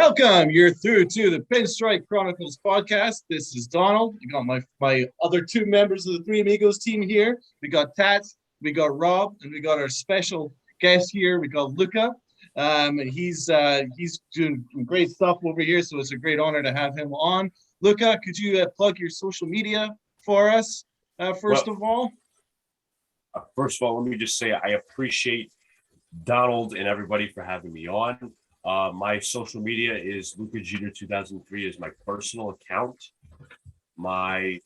Welcome. You're through to the Pinstripe Chronicles podcast. This is Donald. You got my other two members of the Three Amigos team here. We got Tats, we got Rob, and we got our special guest here. We got Luca. And he's doing great stuff over here, so it's a great honor to have him on. Luca, could you plug your social media for us first of all? First of all, let me just say I appreciate Donald and everybody for having me on. My social media is Luca Jr. 2003 is my personal account. I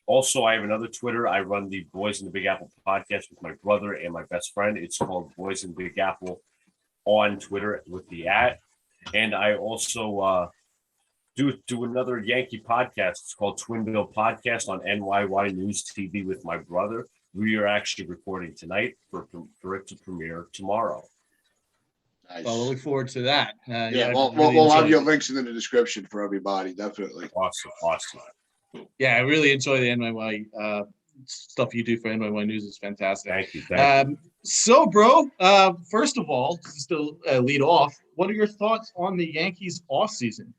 have another Twitter. I run the Boys in the Big Apple podcast with my brother and my best friend. It's called Boys in the Big Apple on Twitter with the @ and I also do another Yankee podcast. It's called Twin Bill Podcast on NYY News TV with my brother. We are actually recording tonight for it to premiere tomorrow. Nice. Well, we'll look forward to that. We'll have your links in the description for everybody. Definitely. Awesome. Yeah, I really enjoy the NYY stuff you do for NYY News. Is fantastic. Thank you. So, bro, first of all, just to lead off, what are your thoughts on the Yankees offseason?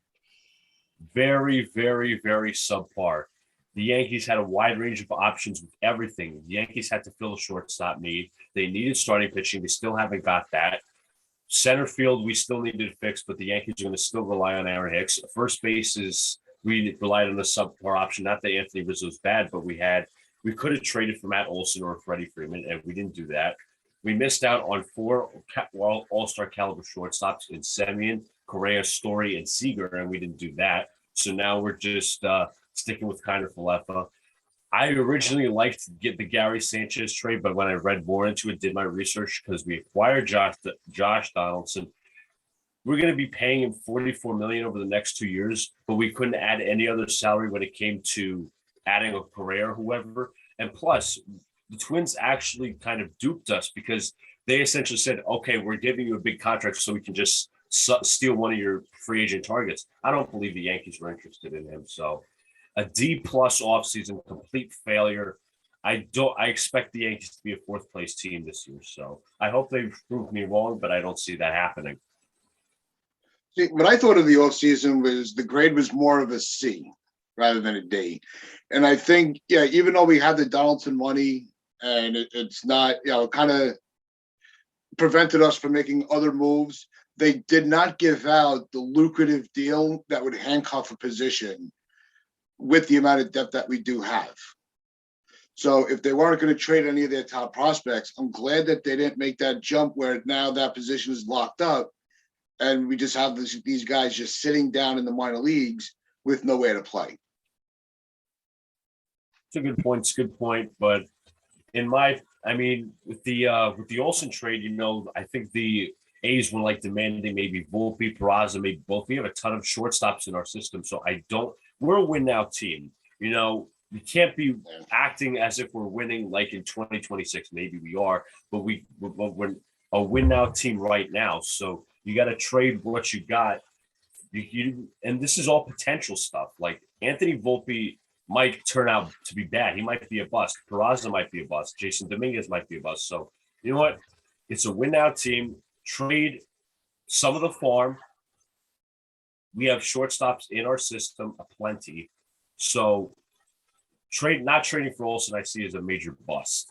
Very, very, very subpar. The Yankees had a wide range of options with everything. The Yankees had to fill a shortstop need. They needed starting pitching. They still haven't got that. Center field, we still needed to fix, but the Yankees are going to still rely on Aaron Hicks. First base we relied on the subpar option. Not that Anthony Rizzo's bad, but we could have traded for Matt Olson or Freddie Freeman, and we didn't do that. We missed out on 4 all-star caliber shortstops in Semien, Correa, Story, and Seager, and we didn't do that. So now we're just sticking with Kiner Falefa. I originally liked to get the Gary Sanchez trade, but when I read more into it, did my research, because we acquired Josh Donaldson, we're going to be paying him $44 million over the next 2 years, but we couldn't add any other salary when it came to adding a Correa or whoever. And plus, the Twins actually kind of duped us because they essentially said, okay, we're giving you a big contract so we can just steal one of your free agent targets. I don't believe the Yankees were interested in him. So a D+ offseason, complete failure. I expect the Yankees to be a 4th place team this year. So I hope they prove me wrong, but I don't see that happening. See, what I thought of the offseason was the grade was more of a C rather than a D. And I think, even though we had the Donaldson money and it's not, kind of prevented us from making other moves, they did not give out the lucrative deal that would handcuff a position with the amount of depth that we do have. So if they weren't going to trade any of their top prospects, I'm glad that they didn't make that jump where now that position is locked up and we just have these guys just sitting down in the minor leagues with nowhere to play. It's a good point. But with the Olsen trade, I think the A's were demanding maybe Volpe, Peraza, maybe both. We have a ton of shortstops in our system, so we're a win now team. We can't be acting as if we're winning like in 2026. Maybe we are, but we're a win now team right now. So you got to trade what you got. And this is all potential stuff. Like Anthony Volpe might turn out to be bad. He might be a bust. Peraza might be a bust. Jason Dominguez might be a bust. So you know what? It's a win now team. Trade some of the farm. We have shortstops in our system aplenty. So not trading for Olsen, I see as a major bust.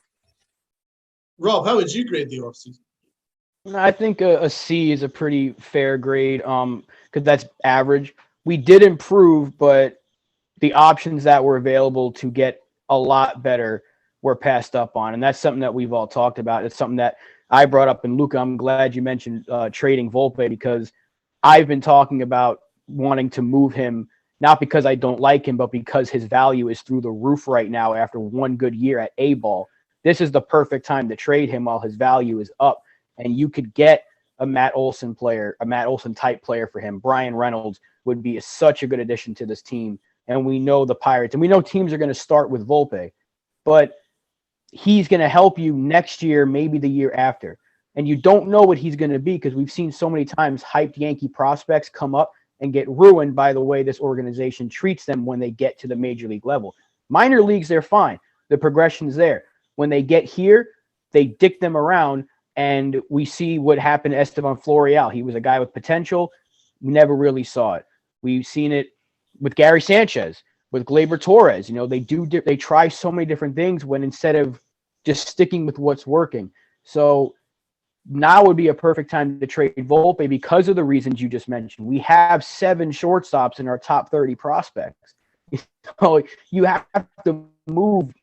Rob, how would you grade the offseason? I think a C is a pretty fair grade because that's average. We did improve, but the options that were available to get a lot better were passed up on. And that's something that we've all talked about. It's something that I brought up. And Luca, I'm glad you mentioned trading Volpe because I've been talking about wanting to move him, not because I don't like him, but because his value is through the roof right now after one good year at A-ball. This is the perfect time to trade him while his value is up. And you could get a Matt Olson type player for him. Brian Reynolds would be such a good addition to this team. And we know the Pirates, and we know teams are going to start with Volpe, but he's going to help you next year, maybe the year after. And you don't know what he's going to be because we've seen so many times hyped Yankee prospects come up and get ruined by the way this organization treats them when they get to the major league level. Minor leagues, they're fine. The progression's there. When they get here, they dick them around, and we see what happened to Estevan Florial. He was a guy with potential. We never really saw it. We've seen it with Gary Sanchez, with Gleyber Torres. They try so many different things when instead of just sticking with what's working. So now would be a perfect time to trade Volpe because of the reasons you just mentioned. We have 7 shortstops in our top 30 prospects. So you have to move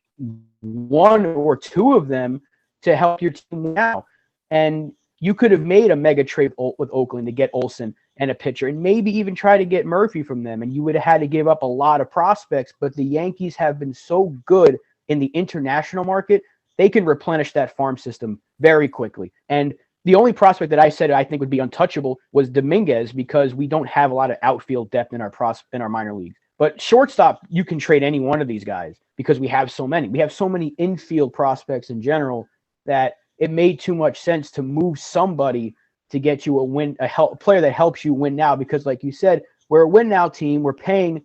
1 or 2 of them to help your team now. And you could have made a mega trade with Oakland to get Olsen and a pitcher and maybe even try to get Murphy from them. And you would have had to give up a lot of prospects, but the Yankees have been so good in the international market. They can replenish that farm system very quickly. And the only prospect that I said I think would be untouchable was Dominguez because we don't have a lot of outfield depth in our minor leagues. But shortstop, you can trade any one of these guys because we have so many. We have so many infield prospects in general that it made too much sense to move somebody to get you a player that helps you win now. Because like you said, we're a win now team. We're paying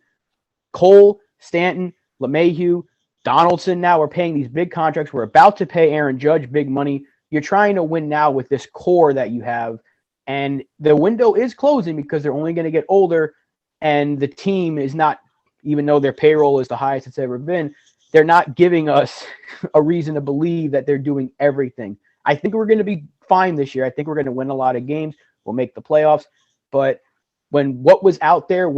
Cole, Stanton, LeMahieu, Donaldson. Now we're paying these big contracts. We're about to pay Aaron Judge big money. You're trying to win now with this core that you have. And the window is closing because they're only going to get older. And the team is not, even though their payroll is the highest it's ever been, they're not giving us a reason to believe that they're doing everything. I think we're going to be fine this year. I think we're going to win a lot of games. We'll make the playoffs. But when what was out there,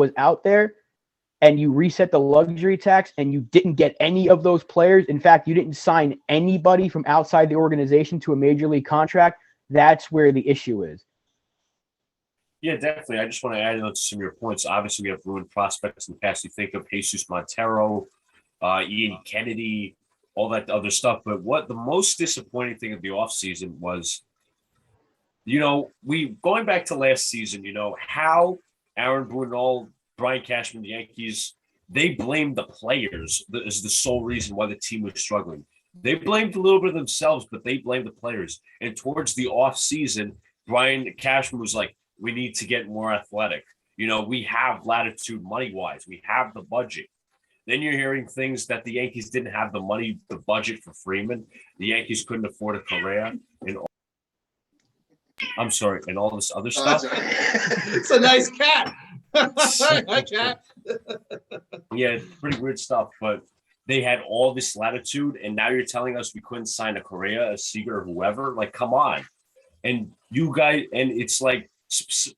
and you reset the luxury tax and you didn't get any of those players, in fact, you didn't sign anybody from outside the organization to a major league contract, that's where the issue is. Yeah, definitely. I just want to add on to some of your points. Obviously, we have ruined prospects in the past. You think of Jesus Montero, Ian Kennedy, all that other stuff. But what the most disappointing thing of the offseason was, we going back to last season, how Aaron Boone, Brian Cashman, the Yankees, they blamed the players as the sole reason why the team was struggling. They blamed a little bit of themselves, but they blamed the players. And towards the offseason, Brian Cashman was like, we need to get more athletic. We have latitude money-wise. We have the budget. Then you're hearing things that the Yankees didn't have the money, the budget for Freeman. The Yankees couldn't afford a Correa. And all this other stuff. It's a nice cat. Hi, cat. Yeah, pretty weird stuff. But they had all this latitude, and now you're telling us we couldn't sign a Correa, a Seager, or whoever. Like, come on. And you guys, and it's like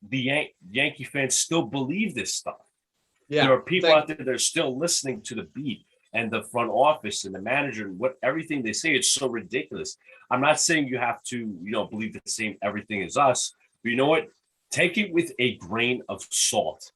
the Yankee fans still believe this stuff. Yeah, there are people out there that are still listening to the beat and the front office and the manager and everything they say. It's so ridiculous. I'm not saying you have to, believe the same everything as us, but you know what? Take it with a grain of salt.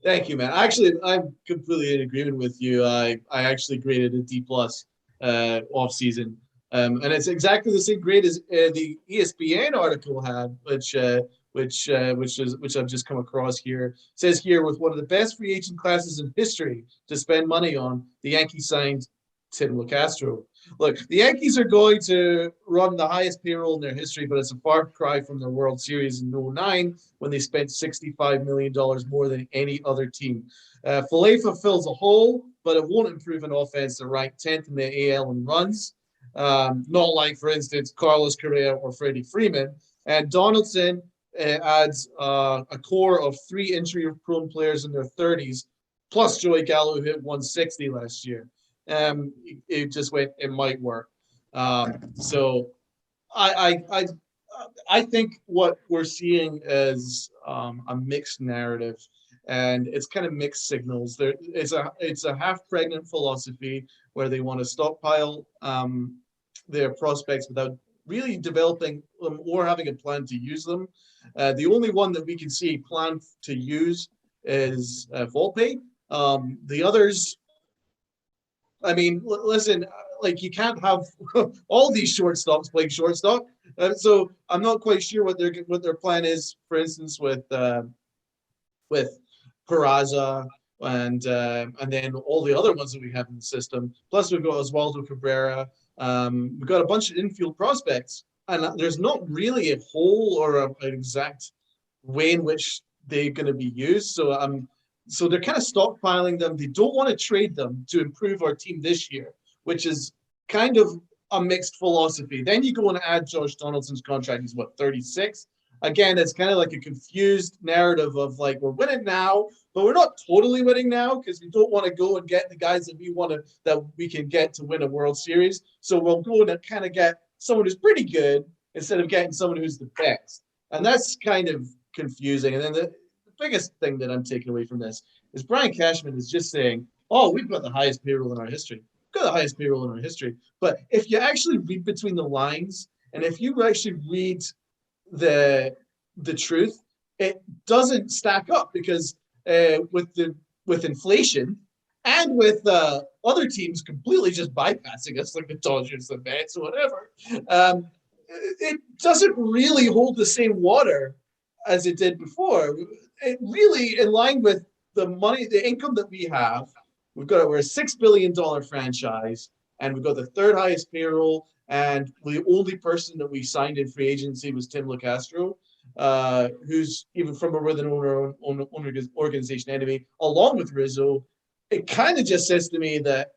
Thank you, man. Actually, I'm completely in agreement with you. I actually graded a D+ off season, and it's exactly the same grade as the ESPN article had, which I've just come across here. It says here, with one of the best free agent classes in history to spend money on, the Yankees signed Tim LaCastro. Look, the Yankees are going to run the highest payroll in their history, but it's a far cry from their World Series in 2009 when they spent $65 million more than any other team. Falefa fills a hole, but it won't improve an offense to rank 10th in the AL in runs. Not like, for instance, Carlos Correa or Freddie Freeman. And Donaldson adds a core of 3 injury-prone players in their 30s, plus Joey Gallo, who hit 160 last year. It just went, it might work. So I think what we're seeing is a mixed narrative, and it's kind of mixed signals. It's a half-pregnant philosophy where they want to stockpile their prospects without really developing them or having a plan to use them. The only one that we can see a plan to use is Volpe. The others, I mean, listen, like, you can't have all these shortstops playing shortstop. So I'm not quite sure what their plan is. For instance, with Peraza and then all the other ones that we have in the system. Plus, we've got Oswaldo Cabrera. We've got a bunch of infield prospects, and there's not really a whole or an exact way in which they're going to be used. So they're kind of stockpiling them. They don't want to trade them to improve our team this year, which is kind of a mixed philosophy. Then you go and add Josh Donaldson's contract. He's 36. again, it's kind of like a confused narrative of like, we're winning now, but we're not totally winning now because we don't want to go and get the guys that we can get to win a World Series. So we'll go and kind of get someone who's pretty good instead of getting someone who's the best. And that's kind of confusing. And then the biggest thing that I'm taking away from this is Brian Cashman is just saying, oh, we've got the highest payroll in our history. We've got the highest payroll in our history. But if you actually read between the lines, and if you actually read the truth, it doesn't stack up because with inflation and with other teams completely just bypassing us, like the Dodgers, the Mets, or whatever, it doesn't really hold the same water as it did before. It really, in line with the money, the income that we have, we're a $6 billion franchise, and we've got the third highest payroll. And the only person that we signed in free agency was Tim LeCastro, who's even from a Northern organization anyway, along with Rizzo. It kind of just says to me that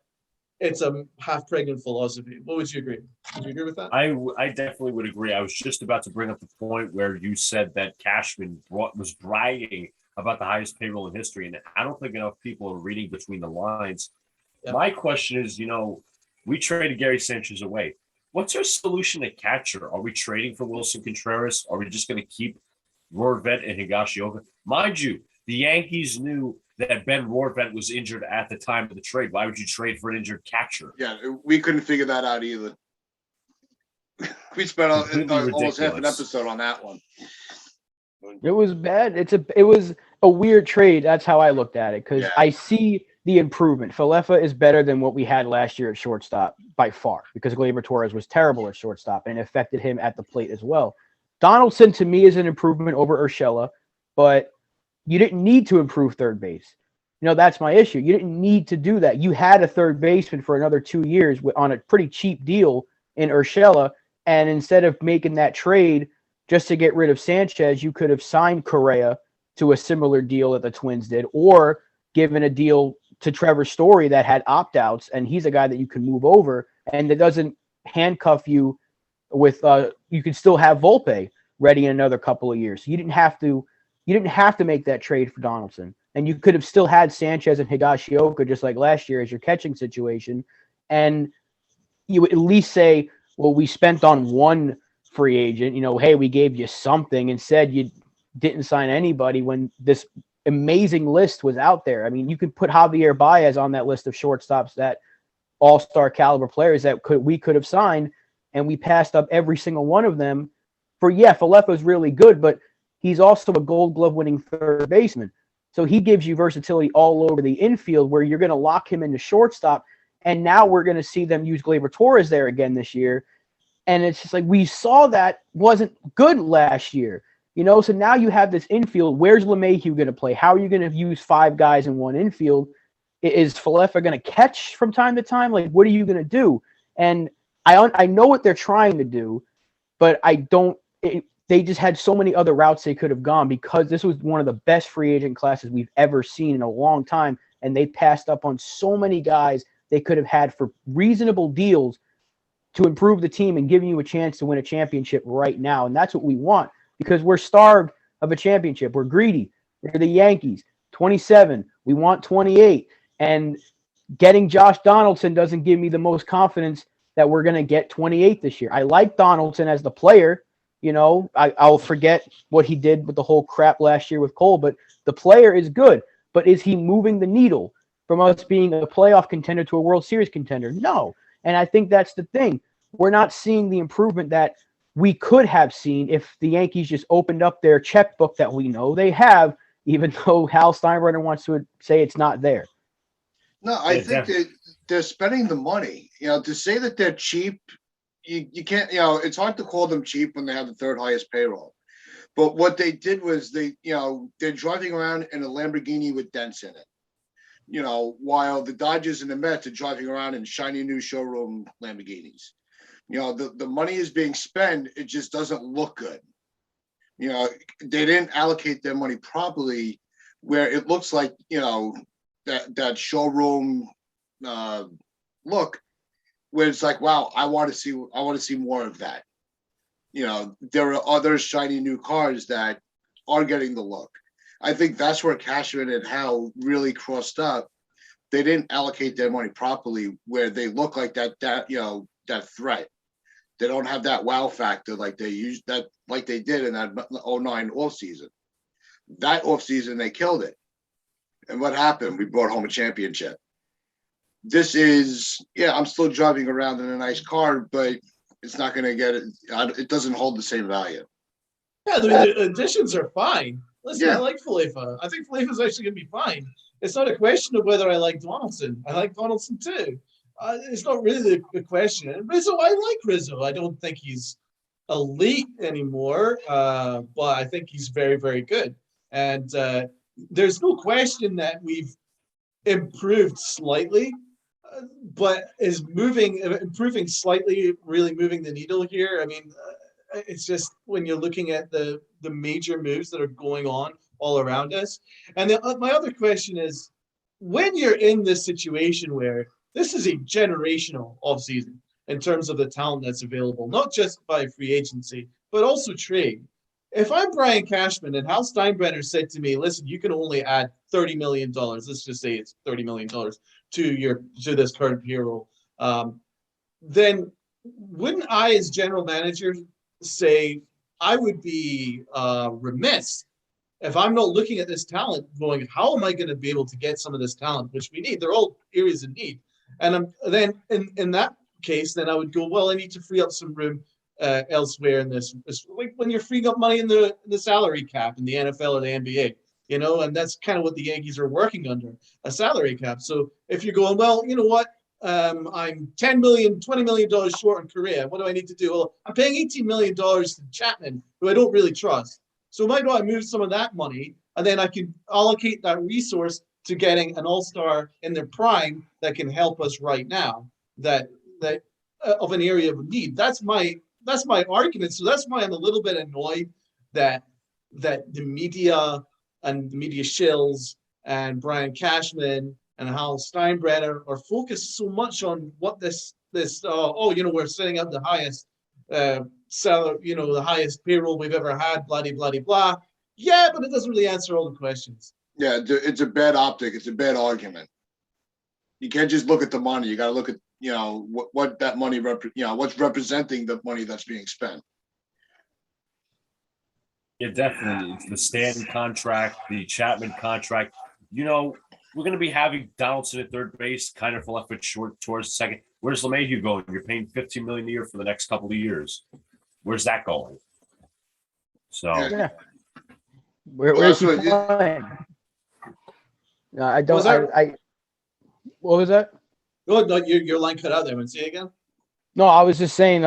it's a half-pregnant philosophy. What would you agree? Would you agree with that? I definitely would agree. I was just about to bring up the point where you said that Cashman was bragging about the highest payroll in history, and I don't think enough people are reading between the lines. Yep. My question is, we traded Gary Sanchez away. What's our solution at catcher? Are we trading for Wilson Contreras? Are we just going to keep Rorvet and Higashioka? Mind you, the Yankees knew that Ben Rorvet was injured at the time of the trade. Why would you trade for an injured catcher? Yeah, we couldn't figure that out either. We spent almost half an episode on that one. It was bad. It was a weird trade. That's how I looked at it because I see the improvement. Falefa is better than what we had last year at shortstop by far because Gleyber Torres was terrible at shortstop and it affected him at the plate as well. Donaldson, to me, is an improvement over Urshela, but you didn't need to improve third base. That's my issue. You didn't need to do that. You had a third baseman for another 2 years on a pretty cheap deal in Urshela, and instead of making that trade just to get rid of Sanchez, you could have signed Correa to a similar deal that the Twins did, or given a deal to Trevor Story that had opt-outs, and he's a guy that you can move over, and that doesn't handcuff you with you could still have Volpe ready in another couple of years. So you didn't have to make that trade for Donaldson. And you could have still had Sanchez and Higashioka just like last year as your catching situation. And you would at least say, well, we spent on one free agent, hey, we gave you something. Instead, you didn't sign anybody when this amazing list was out there. I mean, you could put Javier Baez on that list of shortstops, that all-star caliber players that we could have signed, and we passed up every single one of them Falefa is really good, but he's also a Gold Glove winning third baseman. So he gives you versatility all over the infield where you're going to lock him into shortstop. And now we're going to see them use Gleyber Torres there again this year. And it's just like we saw that wasn't good last year. So now you have this infield. Where's LeMahieu going to play? How are you going to use 5 guys in one infield? Is Falefa going to catch from time to time? Like, what are you going to do? And I know what they're trying to do, but they just had so many other routes they could have gone because this was one of the best free agent classes we've ever seen in a long time. And they passed up on so many guys they could have had for reasonable deals to improve the team and giving you a chance to win a championship right now. And that's what we want because we're starved of a championship. We're greedy. We're the Yankees. 27. We want 28. And getting Josh Donaldson doesn't give me the most confidence that we're going to get 28 this year. I like Donaldson as the player. I'll forget what he did with the whole crap last year with Cole, but the player is good. But is he moving the needle from us being a playoff contender to a World Series contender? No. And I think that's the thing. We're not seeing the improvement that we could have seen if the Yankees just opened up their checkbook that we know they have, even though Hal Steinbrenner wants to say it's not there. No, I think that they're spending the money. To say that they're cheap, you can't, it's hard to call them cheap when they have the third highest payroll. But what they did was they're driving around in a Lamborghini with dents in it. While the Dodgers and the Mets are driving around in shiny new showroom Lamborghinis. The money is being spent, it just doesn't look good. They didn't allocate their money properly where it looks like, that showroom look where it's like, wow, I want to see more of that. there are other shiny new cars that are getting the look. I think that's where Cashman and Hal really crossed up. They didn't allocate their money properly where they look like that threat. They don't have that wow factor like they did in that 09 offseason. That offseason, they killed it. And what happened? We brought home a championship. This is, I'm still driving around in a nice car, but it's not going to get it. It doesn't hold the same value. Yeah, the additions are fine. Listen, Yeah. I like Falefa. I think Falefa's actually going to be fine. It's not a question of whether I like Donaldson. I like Donaldson too. It's not really the question. And Rizzo, I like Rizzo. I don't think he's elite anymore, but I think he's very, very good. And there's no question that we've improved slightly, but is improving slightly really moving the needle here? I mean, it's just when you're looking at the major moves that are going on all around us. And my other question is, when you're in this situation where this is a generational offseason in terms of the talent that's available, not just by free agency, but also trade. If I'm Brian Cashman and Hal Steinbrenner said to me, listen, you can only add $30 million. Let's just say it's $30 million to this current payroll. Then wouldn't I, as general manager, say I would be remiss if I'm not looking at this talent going, how am I going to be able to get some of this talent, which we need? They're all areas of need. And then in that case, then I would go, well, I need to free up some room elsewhere in this. Like when you're freeing up money in the salary cap in the NFL or the NBA, and that's kind of what the Yankees are working under, a salary cap. So if you're going, well, you know what, I'm $10 million, $20 million short in Korea. What do I need to do? Well, I'm paying $18 million to Chapman, who I don't really trust. So might I move some of that money, and then I can allocate that resource to getting an all-star in their prime that can help us right now, that of an area of need. That's my argument. So that's why I'm a little bit annoyed that the media and the media shills and Brian Cashman and Hal Steinbrenner are focused so much on what we're setting up the highest the highest payroll we've ever had, blah, blah, blah, blah. Yeah, but it doesn't really answer all the questions. Yeah, it's a bad optic. It's a bad argument. You can't just look at the money. You got to look at, what that money, what's representing the money that's being spent. Yeah, definitely. It's the Stanton contract, the Chapman contract. We're going to be having Donaldson at third base, kind of left foot short towards second. Where's LeMahieu going? You're paying $15 million a year for the next couple of years. Where's that going? So, yeah. Where's he playing? No, I don't. What was that? Oh, no, your line cut out there. Want to say it again? No, I was just saying.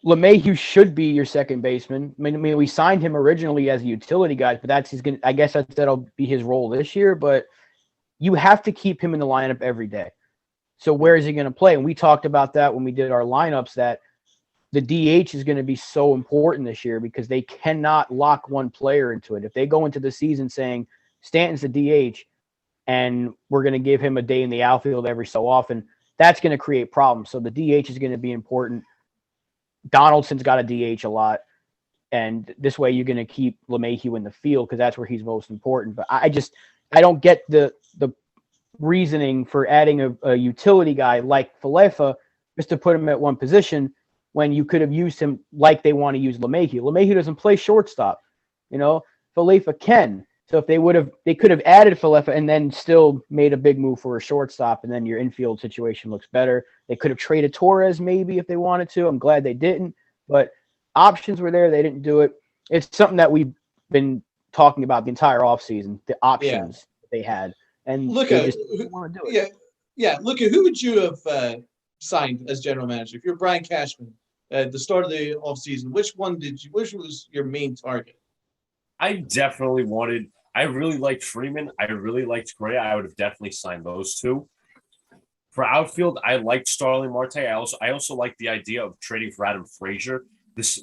LeMahieu should be your second baseman. I mean, we signed him originally as a utility guy, but I guess that'll be his role this year. But you have to keep him in the lineup every day. So where is he going to play? And we talked about that when we did our lineups, that the DH is going to be so important this year because they cannot lock one player into it. If they go into the season saying Stanton's the DH and we're going to give him a day in the outfield every so often, that's going to create problems. So the DH is going to be important. Donaldson's got a DH a lot. And this way you're going to keep LeMahieu in the field because that's where he's most important. But I don't get the reasoning for adding a utility guy like Falefa just to put him at one position when you could have used him like they want to use LeMahieu. LeMahieu doesn't play shortstop. Falefa can. So if they could have added Falefa and then still made a big move for a shortstop, and then your infield situation looks better. They could have traded Torres maybe if they wanted to. I'm glad they didn't. But options were there. They didn't do it. It's something that we've been talking about the entire offseason, the options they had. And look they at just didn't want to do it. Yeah. Look at who would you have signed as general manager if you're Brian Cashman at the start of the offseason? Which was your main target? I really liked Freeman. I really liked Correa. I would have definitely signed those two. For outfield, I liked Starling Marte. I also liked the idea of trading for Adam Frazier.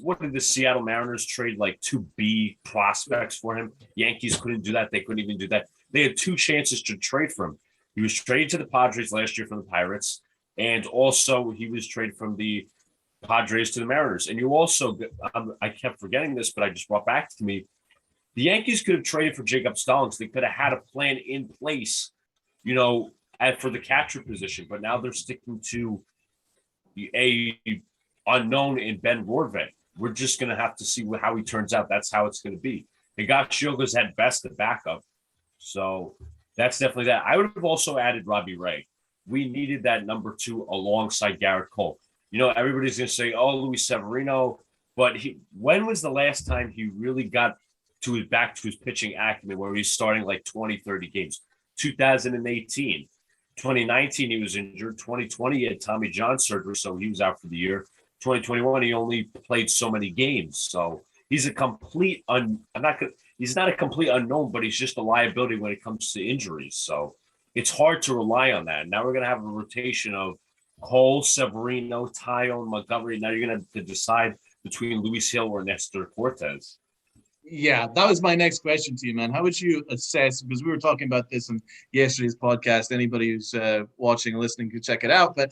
What did the Seattle Mariners trade, like 2 B prospects for him? Yankees couldn't do that. They couldn't even do that. They had 2 chances to trade for him. He was traded to the Padres last year from the Pirates, and also he was traded from the Padres to the Mariners. And you also, I kept forgetting this, but I just brought back to me, the Yankees could have traded for Jacob Stallings. They could have had a plan in place, for the catcher position, but now they're sticking to a unknown in Ben Rorvet. We're just going to have to see how he turns out. That's how it's going to be. Higashioka's at best the backup. So that's definitely that. I would have also added Robbie Ray. We needed that number 2 alongside Garrett Cole. Everybody's going to say, oh, Luis Severino. But when was the last time he really got back to his pitching acumen where he's starting like 20, 30 games? 2018. 2019, he was injured. 2020, he had Tommy John surgery, so he was out for the year. 2021, he only played so many games. So he's a complete he's not a complete unknown, but he's just a liability when it comes to injuries. So it's hard to rely on that. Now we're going to have a rotation of Cole, Severino, Tyone, Montgomery. Now you're going to have to decide between Luis Hill or Nestor Cortez. Yeah, that was my next question to you, man. How would you assess, because we were talking about this in yesterday's podcast, anybody who's watching and listening could check it out, but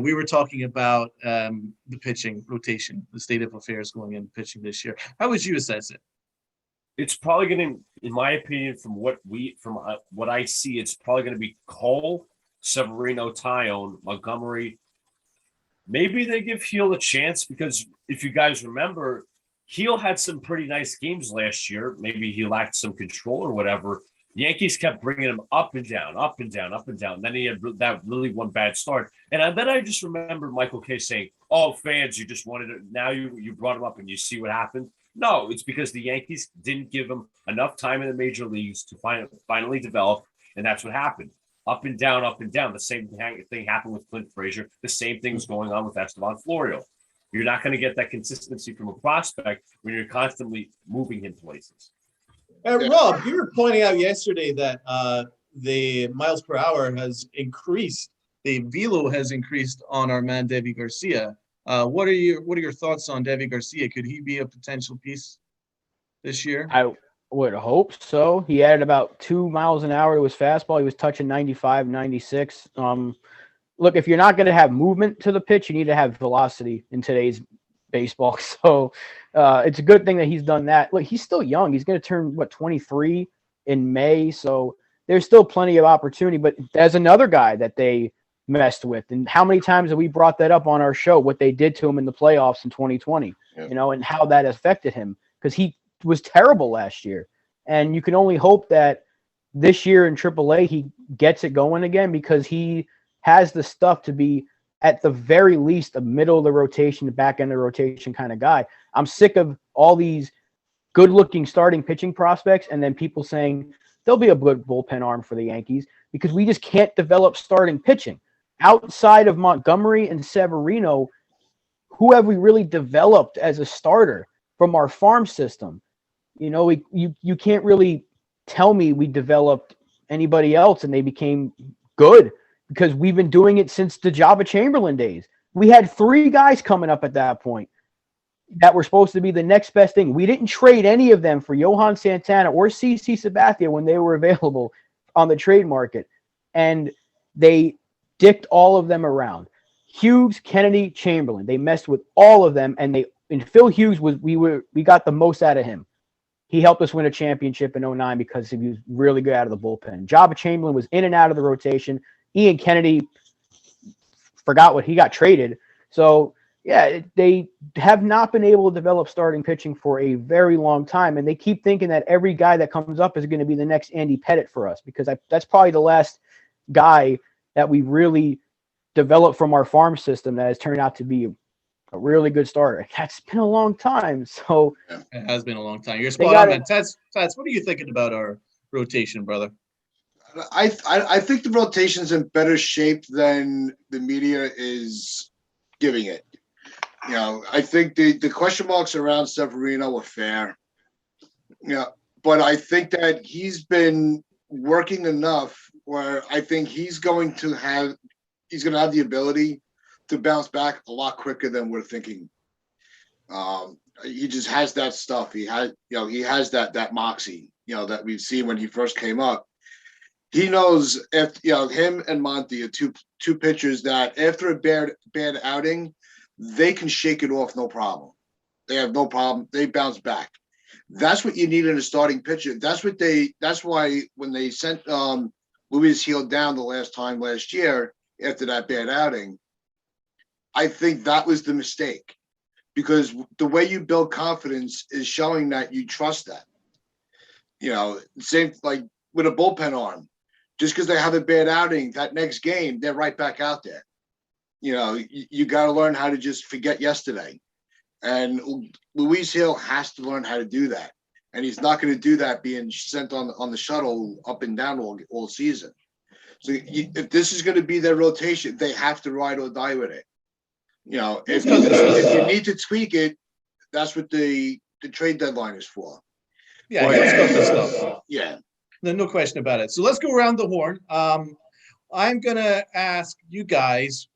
we were talking about the pitching rotation, the state of affairs going into pitching this year. How would you assess it? It's probably going to, in my opinion, from what I see, it's probably going to be Cole, Severino, Tyone, Montgomery. Maybe they give Hill a chance because if you guys remember, Hill had some pretty nice games last year. Maybe he lacked some control or whatever. The Yankees kept bringing him up and down, up and down, up and down. Then he had that really one bad start. And then I just remember Michael Kay saying, oh, fans, you just wanted it. Now you brought him up and you see what happened. No, it's because the Yankees didn't give him enough time in the major leagues to finally develop. And that's what happened. Up and down, up and down. The same thing happened with Clint Frazier. The same thing was going on with Esteban Florio. You're not going to get that consistency from a prospect when you're constantly moving him places. Rob, you were pointing out yesterday that the miles per hour has increased. The velo has increased on our man, Deivi Garcia. What are your thoughts on Deivi Garcia? Could he be a potential piece this year? I would hope so. He added about 2 miles an hour to his fastball. He was touching 95, 96. Look, if you're not going to have movement to the pitch, you need to have velocity in today's baseball. So it's a good thing that he's done that. Look, he's still young. He's going to turn, 23 in May. So there's still plenty of opportunity. But there's another guy that they messed with. And how many times have we brought that up on our show, what they did to him in the playoffs in 2020, and how that affected him? Because he was terrible last year. And you can only hope that this year in AAA, he gets it going again because he has the stuff to be, at the very least, a middle of the rotation, the back end of the rotation kind of guy. I'm sick of all these good-looking starting pitching prospects and then people saying there'll be a good bullpen arm for the Yankees because we just can't develop starting pitching. Outside of Montgomery and Severino, who have we really developed as a starter from our farm system? You can't really tell me we developed anybody else and they became good. Because we've been doing it since the Java Chamberlain days. We had 3 guys coming up at that point that were supposed to be the next best thing. We didn't trade any of them for Johan Santana or CC Sabathia when they were available on the trade market. And they dicked all of them around. Hughes, Kennedy, Chamberlain. They messed with all of them. And Phil Hughes we got the most out of him. He helped us win a championship in 2009 because he was really good out of the bullpen. Java Chamberlain was in and out of the rotation. Ian Kennedy forgot what he got traded. So, yeah, they have not been able to develop starting pitching for a very long time. And they keep thinking that every guy that comes up is going to be the next Andy Pettitte for us because that's probably the last guy that we really developed from our farm system that has turned out to be a really good starter. That's been a long time. So it has been a long time. You're spot on, man. Tats, what are you thinking about our rotation, brother? I think the rotation's in better shape than the media is giving it. I think the question marks around Severino were fair. But I think that he's been working enough where I think he's going to have the ability to bounce back a lot quicker than we're thinking. He just has that stuff. He has that moxie, that we've seen when he first came up. He knows if him and Monty are two pitchers that after a bad outing, they can shake it off no problem. They have no problem. They bounce back. That's what you need in a starting pitcher. That's why when they sent Luis Gil down the last year after that bad outing, I think that was the mistake, because the way you build confidence is showing that you trust that. Same like with a bullpen arm. Just because they have a bad outing, that next game, they're right back out there. You got to learn how to just forget yesterday. And Luis Gil has to learn how to do that. And he's not going to do that being sent on the shuttle up and down all season. So if this is going to be their rotation, they have to ride or die with it. If you need to tweak it, that's what the trade deadline is for. Yeah, he's got the stuff. Yeah. No question about it. So let's go around the horn. I'm going to ask you guys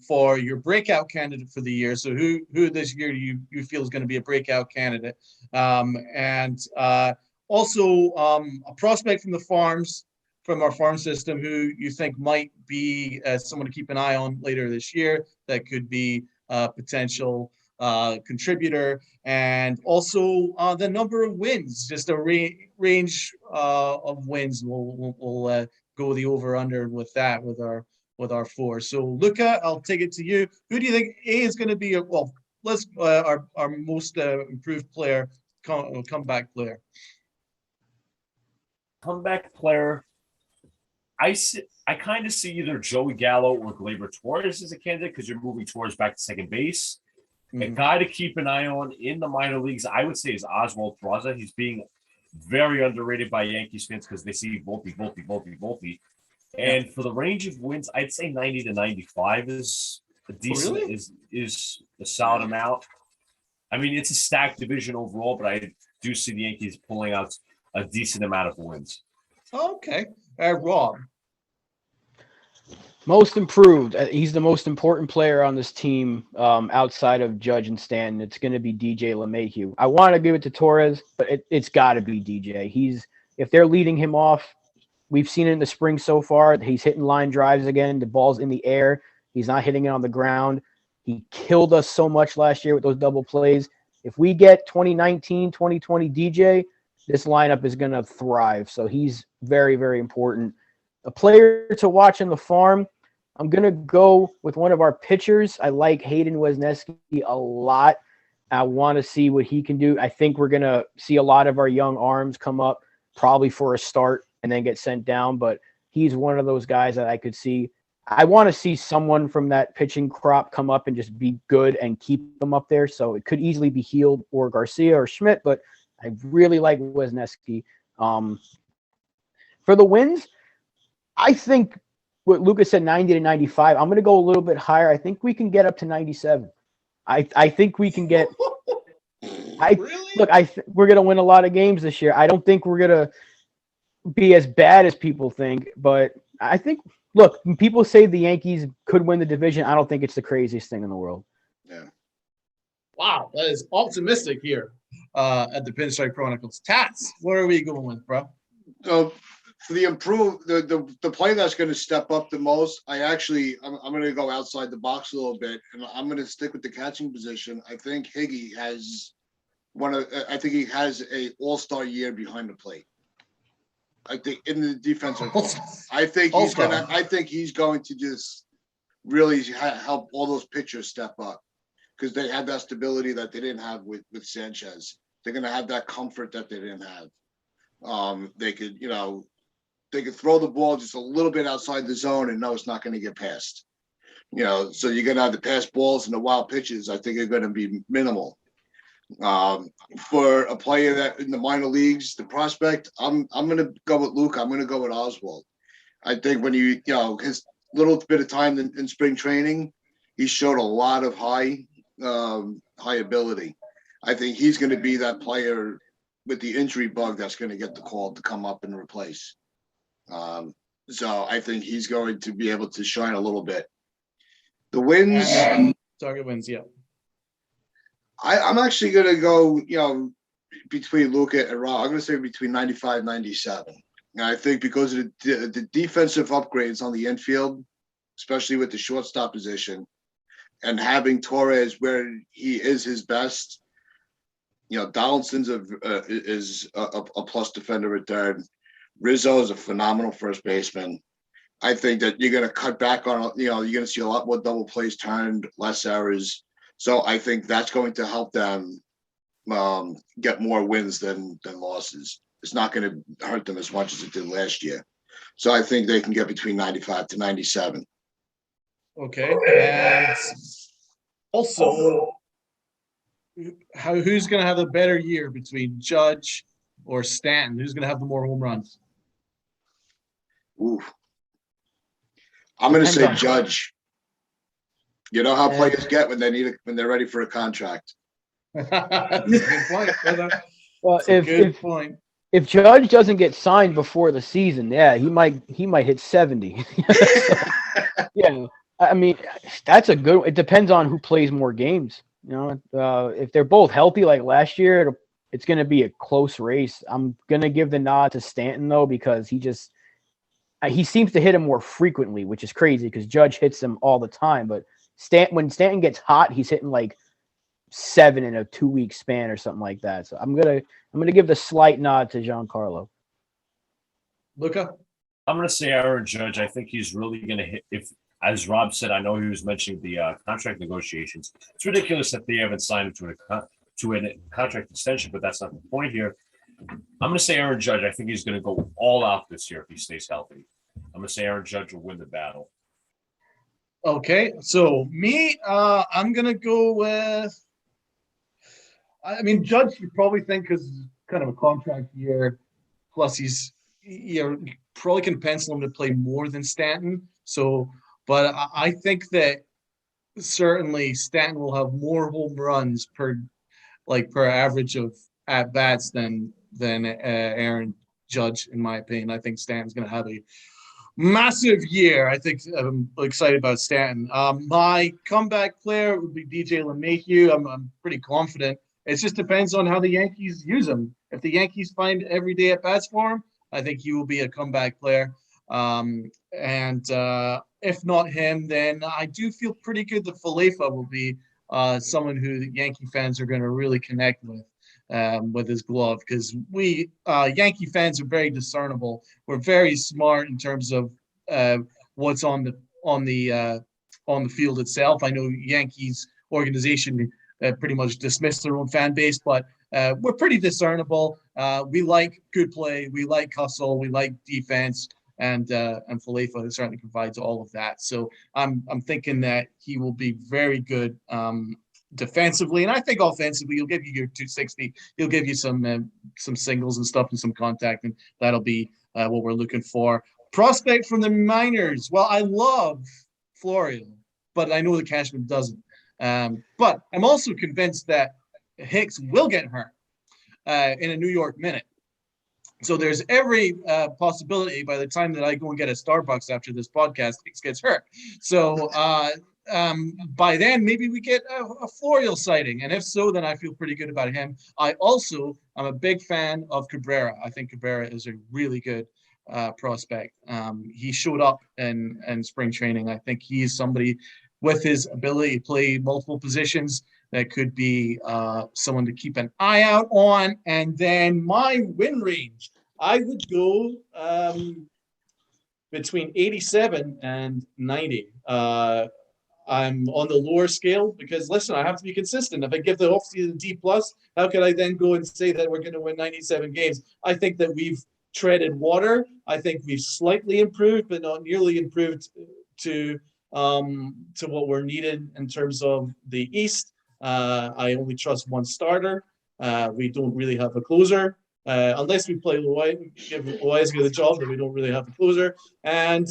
for your breakout candidate for the year. So who this year you feel is going to be a breakout candidate? And also a prospect from our farm system who you think might be someone to keep an eye on later this year that could be a potential contributor, and also the number of wins, just a range of wins. We'll go the over under with that with our four. So Luca, I'll take it to you. Who do you think is going to be our most improved player, comeback player? Comeback player. I kind of see either Joey Gallo or Gleyber Torres as a candidate, because you're moving Torres back to second base. A guy to keep an eye on in the minor leagues, I would say, is Oswald Peraza. He's being very underrated by Yankees fans because they see Volpe. And for the range of wins, I'd say 90 to 95 is a decent, is a solid amount. I mean, it's a stacked division overall, but I do see the Yankees pulling out a decent amount of wins. Okay. Rob. Most improved. He's the most important player on this team outside of Judge and Stanton. It's going to be DJ LeMahieu. I want to give it to Torres, but it's got to be DJ. If they're leading him off, we've seen it in the spring so far. He's hitting line drives again. The ball's in the air. He's not hitting it on the ground. He killed us so much last year with those double plays. If we get 2019, 2020 DJ, this lineup is going to thrive. So he's very, very important. A player to watch in the farm, I'm going to go with one of our pitchers. I like Hayden Wesneski a lot. I want to see what he can do. I think we're going to see a lot of our young arms come up probably for a start and then get sent down, but he's one of those guys that I could see. I want to see someone from that pitching crop come up and just be good and keep them up there. So it could easily be Heald or Garcia or Schmidt, but I really like Wesneski. For the wins, I think what Lucas said, 90 to 95. I'm going to go a little bit higher. I think we can get up to 97. I think we can get. We're going to win a lot of games this year. I don't think we're going to be as bad as people think, but I think. Look, when people say the Yankees could win the division, I don't think it's the craziest thing in the world. Yeah. Wow, that is optimistic here at the Pinstripe Chronicles. Tats, where are we going with, bro? So for the play that's going to step up the most, I'm going to go outside the box a little bit, and I'm going to stick with the catching position. I think Higgy has a all-star year behind the plate. I think in the defensive, I think he's going to just really help all those pitchers step up, because they had that stability that they didn't have with Sanchez. They're going to have that comfort that they didn't have. They could throw the ball just a little bit outside the zone and know it's not going to get past. So you're going to have the pass balls and the wild pitches. I think are going to be minimal. For a player that in the minor leagues, the prospect, I'm going to go with Luke. I'm going to go with Oswald. I think when his little bit of time in spring training, he showed a lot of high ability. I think he's going to be that player with the injury bug that's going to get the call to come up and replace. So I think he's going to be able to shine a little bit. The wins, target wins, yeah. I'm actually going to go, between Luca and Rob. I'm going to say between 95 and 97. And I think because of the defensive upgrades on the infield, especially with the shortstop position, and having Torres where he is his best, Donaldson's is a plus defender at third. Rizzo is a phenomenal first baseman. I think that you're going to cut back on, you're going to see a lot more double plays turned, less errors. So I think that's going to help them get more wins than losses. It's not going to hurt them as much as it did last year. So I think they can get between 95 to 97. Okay. And also, who's going to have a better year between Judge or Stanton? Who's going to have the more home runs? Ooh. I'm going to say Judge. You know how players get when they're ready for a contract. That's a good point, brother. Well, Point. If Judge doesn't get signed before the season, yeah, he might hit 70. Yeah, I mean, that's a good. It depends on who plays more games. If they're both healthy like last year, it's going to be a close race. I'm going to give the nod to Stanton though, because he seems to hit him more frequently, which is crazy because Judge hits him all the time. But when Stanton gets hot, he's hitting like 7 in a 2-week span or something like that. So I'm gonna give the slight nod to Giancarlo. Luca? I'm gonna say Aaron Judge. I think he's really gonna hit. If, as Rob said, I know he was mentioning the contract negotiations. It's ridiculous that they haven't signed him to a contract extension, but that's not the point here. I'm gonna say Aaron Judge. I think he's gonna go all out this year if he stays healthy. I'm gonna say Aaron Judge will win the battle. Okay, so me, I'm gonna go with. I mean, Judge, you probably think is kind of a contract year. Plus, you probably can pencil him to play more than Stanton. So, but I think that certainly Stanton will have more home runs per average of at bats than Aaron Judge, in my opinion. I think Stanton's going to have a massive year. I think I'm excited about Stanton. My comeback player would be DJ LeMahieu. I'm pretty confident. It just depends on how the Yankees use him. If the Yankees find every day at bats for him, I think he will be a comeback player. And if not him, then I do feel pretty good that Falefa will be someone who the Yankee fans are going to really connect with his glove, because we Yankee fans are very discernible. We're very smart in terms of what's on the field itself. I know Yankees organization pretty much dismiss their own fan base, but we're pretty discernible. We like good play, we like hustle, we like defense, and Falefa certainly provides all of that. So I'm thinking that he will be very good defensively, and I think offensively he'll give you your 260. He'll give you some singles and stuff and some contact, and that'll be what we're looking for. Prospect from the minors. Well, I love Florio, but I know the Cashman doesn't. But I'm also convinced that Hicks will get hurt in a New York minute. So there's every possibility by the time that I go and get a Starbucks after this podcast, Hicks gets hurt. So by then, maybe we get a Florio sighting. And if so, then I feel pretty good about him. I'm a big fan of Cabrera. I think Cabrera is a really good prospect. He showed up in spring training. I think he is somebody with his ability to play multiple positions that could be someone to keep an eye out on. And then my win range, I would go between 87 and 90. I'm on the lower scale because, listen, I have to be consistent. If I give the offseason D+, how can I then go and say that we're going to win 97 games? I think that we've treaded water. I think we've slightly improved, but not nearly improved to what we're needed in terms of the East. I only trust one starter. We don't really have a closer. Unless we play give Loizaga the job, but we don't really have a closer. And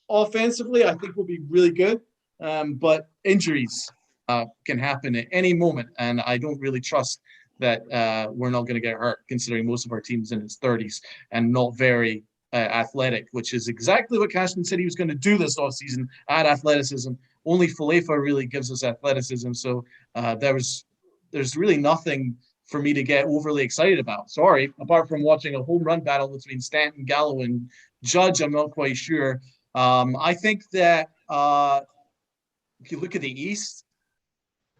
offensively, I think we'll be really good. But injuries can happen at any moment, and I don't really trust that we're not going to get hurt, considering most of our team's in its 30s and not very athletic, which is exactly what Cashman said he was going to do this offseason, add athleticism. Only Falefa really gives us athleticism, so there's really nothing for me to get overly excited about. Sorry, apart from watching a home run battle between Stanton, Gallo, and Judge, I'm not quite sure. I think that if you look at the East,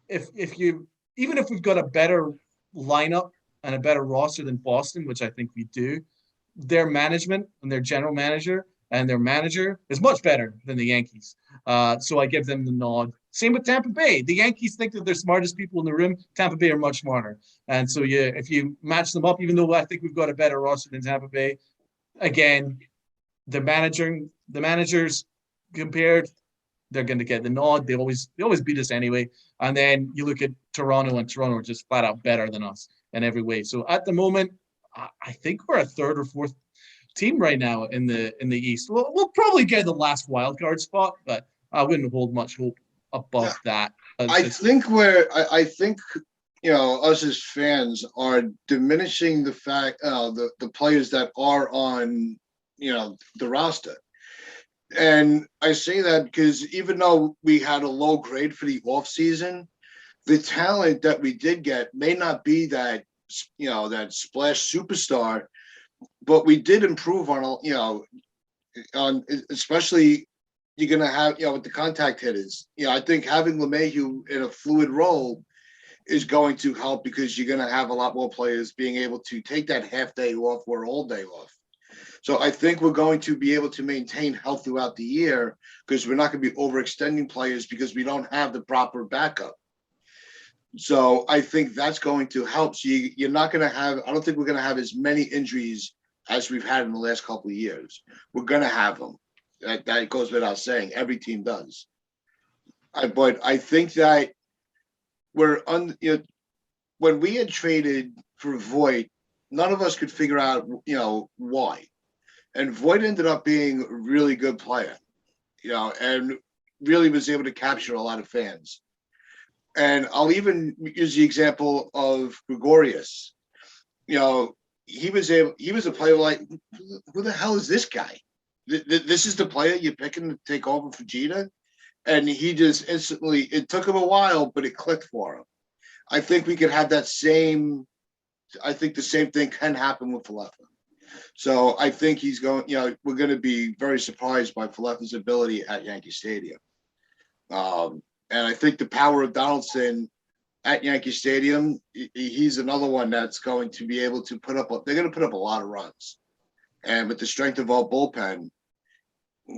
even if we've got a better lineup and a better roster than Boston, which I think we do, their management and their general manager and their manager is much better than the Yankees. So I give them the nod. Same with Tampa Bay. The Yankees think that they're smartest people in the room. Tampa Bay are much smarter. And so if you match them up, even though I think we've got a better roster than Tampa Bay, again, the managers compared, they're going to get the nod. They always beat us anyway. And then you look at Toronto, and Toronto are just flat out better than us in every way. So at the moment, I think we're a third or fourth team right now in the East. We'll probably get the last wild card spot, but I wouldn't hold much hope above that. I think us as fans are diminishing the fact the players that are on the roster. And I say that because even though we had a low grade for the offseason, the talent that we did get may not be that that splash superstar, but we did improve on especially you're going to have with the contact hitters. I think having LeMahieu in a fluid role is going to help because you're going to have a lot more players being able to take that half day off or all day off. So I think we're going to be able to maintain health throughout the year because we're not going to be overextending players because we don't have the proper backup. So I think that's going to help. So you're not going to have, I don't think we're going to have as many injuries as we've had in the last couple of years. We're going to have them. That goes without saying. Every team does. But I think that when we had traded for Voit, none of us could figure out, why. And Voit ended up being a really good player, and really was able to capture a lot of fans. And I'll even use the example of Gregorius. He was a player like, who the hell is this guy? This is the player you're picking to take over for Jeter? And he just instantly, it took him a while, but it clicked for him. I think we could have the same thing can happen with Falefa. So I think he's going, we're going to be very surprised by Falefa's ability at Yankee Stadium. And I think the power of Donaldson at Yankee Stadium, he's another one that's going to be able to they're going to put up a lot of runs. And with the strength of our bullpen,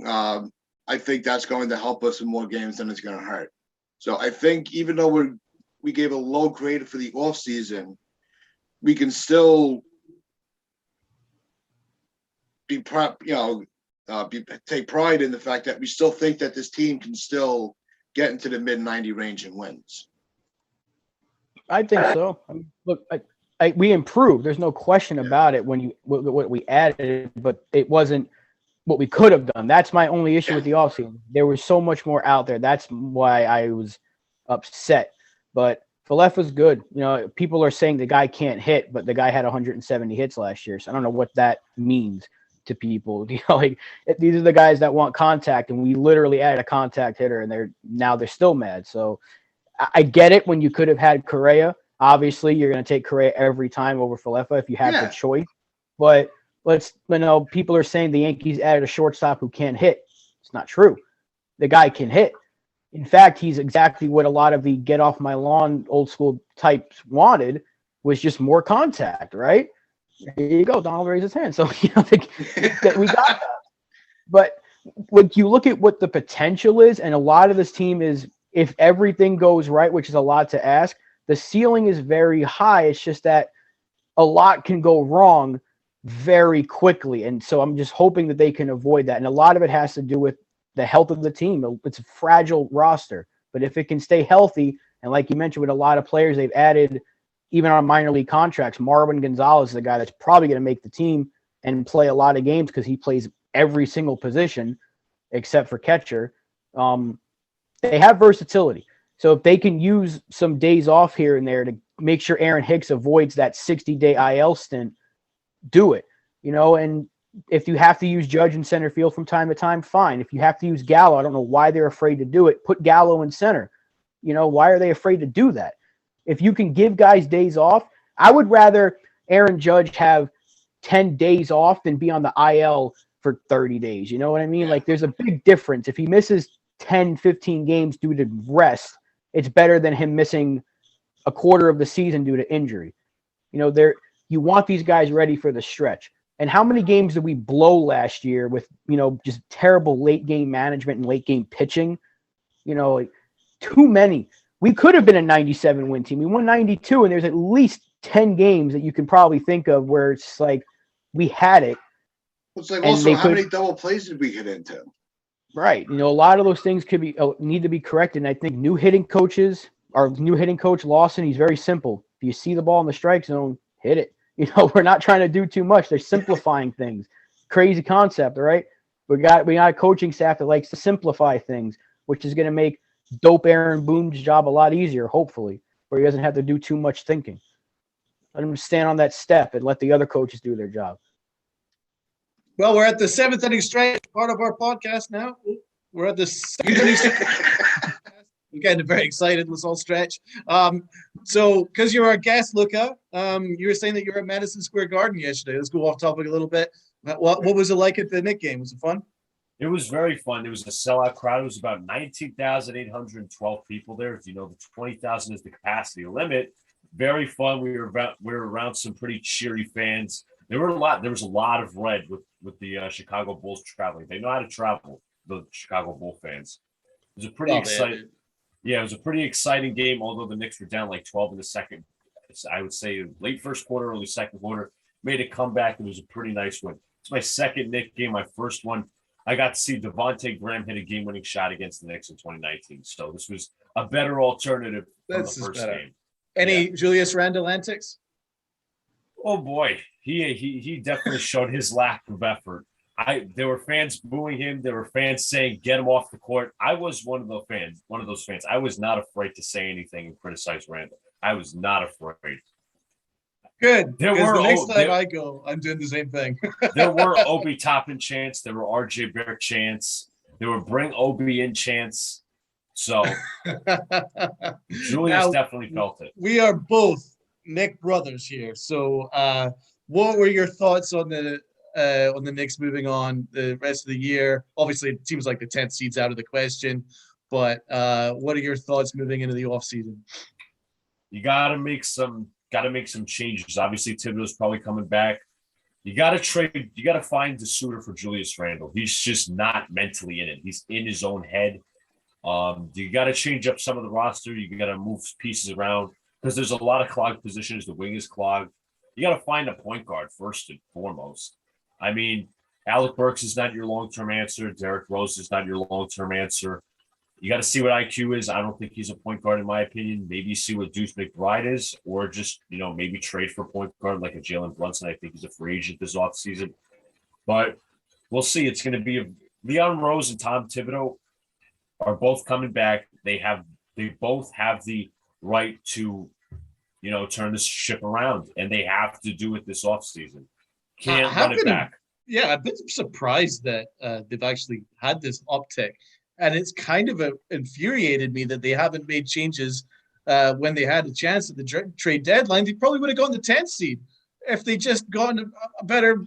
I think that's going to help us in more games than it's going to hurt. So I think even though we gave a low grade for the offseason, we can still take pride in the fact that we still think that this team can still get into the mid-90 range and wins. I think so. Look, we improved. There's no question about it when what we added, but it wasn't what we could have done. That's my only issue with the offseason. There was so much more out there. That's why I was upset. But Falefa's good. People are saying the guy can't hit, but the guy had 170 hits last year. So I don't know what that means to people. These are the guys that want contact, and we literally added a contact hitter, and they're still mad. So I get it when you could have had Correa. Obviously, you're going to take Correa every time over Falefa if you have the choice. But people are saying the Yankees added a shortstop who can't hit. It's not true. The guy can hit. In fact, he's exactly what a lot of the get off my lawn old school types wanted, was just more contact, right? There you go. Donald raised his hand. So, that we got that. But when you look at what the potential is, and a lot of this team is, if everything goes right, which is a lot to ask, the ceiling is very high. It's just that a lot can go wrong very quickly. And so I'm just hoping that they can avoid that. And a lot of it has to do with the health of the team. It's a fragile roster, but if it can stay healthy, and like you mentioned, with a lot of players they've added, even on minor league contracts, Marwin Gonzalez is a guy that's probably going to make the team and play a lot of games because he plays every single position except for catcher. They have versatility. So if they can use some days off here and there to make sure Aaron Hicks avoids that 60-day IL stint, do it. And if you have to use Judge in center field from time to time, fine. If you have to use Gallo, I don't know why they're afraid to do it. Put Gallo in center. Why are they afraid to do that? If you can give guys days off, I would rather Aaron Judge have 10 days off than be on the IL for 30 days. You know what I mean? Like, there's a big difference. If he misses 10, 15 games due to rest, it's better than him missing a quarter of the season due to injury. You want these guys ready for the stretch. And how many games did we blow last year with, just terrible late game management and late game pitching? Too many. We could have been a 97 win team. We won 92, and there's at least 10 games that you can probably think of where it's like we had it. It's like also how many double plays did we get into? Right. A lot of those things need to be corrected. And I think our new hitting coach, Lawson, he's very simple. If you see the ball in the strike zone, hit it. We're not trying to do too much. They're simplifying things. Crazy concept, all right? We got a coaching staff that likes to simplify things, which is going to make dope Aaron Boone's job a lot easier, hopefully, where he doesn't have to do too much thinking. Let him stand on that step and let the other coaches do their job. Well, we're at the 7th inning stretch, part of our podcast now. We're at the 7th inning stretch. I'm getting very excited. Let's all stretch. So, because you're our guest, Luca, you were saying that you were at Madison Square Garden yesterday. Let's go off topic a little bit. What was it like at the Knick game? Was it fun? It was very fun. It was a sellout crowd. It was about 19,812 people there. As you know, the 20,000 is the capacity limit. Very fun. We were around some pretty cheery fans. There was a lot of red with the Chicago Bulls traveling. They know how to travel, the Chicago Bull fans. It was a pretty exciting. Yeah, it was a pretty exciting game, although the Knicks were down like 12 in the second. I would say late first quarter, early second quarter. Made a comeback. It was a pretty nice win. It's my second Knicks game, my first one. I got to see Devontae Graham hit a game-winning shot against the Knicks in 2019. So this was a better alternative from the first game. Any Julius Randle antics? Oh, boy. He definitely showed his lack of effort. There were fans booing him. There were fans saying, get him off the court. I was one of those fans. I was not afraid to say anything and criticize Randall. I was not afraid. Good. The next time I go, I'm doing the same thing. There were Obi Toppin chants. There were RJ Barrett chants. There were bring Obi in chants. So Julius definitely felt it. We are both Knick brothers here. So what were your thoughts on the Knicks moving on the rest of the year? Obviously, it seems like the 10th seed's out of the question, but what are your thoughts moving into the offseason? You got to make some changes. Obviously, Thibodeau's probably coming back. You got to trade. You got to find the suitor for Julius Randle. He's just not mentally in it. He's in his own head. You got to change up some of the roster. You got to move pieces around because there's a lot of clogged positions. The wing is clogged. You got to find a point guard first and foremost. I mean, Alec Burks is not your long-term answer. Derrick Rose is not your long-term answer. You got to see what IQ is. I don't think he's a point guard in my opinion. Maybe see what Deuce McBride is, or just, maybe trade for a point guard like a Jalen Brunson. I think he's a free agent this offseason. But we'll see. It's going to be Leon Rose and Tom Thibodeau are both coming back. They both have the right to, turn this ship around, and they have to do it this offseason. Can't run it back. Yeah, I've been surprised that they've actually had this uptick. And it's kind of infuriated me that they haven't made changes when they had a chance at the trade deadline. They probably would have gotten the 10th seed if they just gotten a better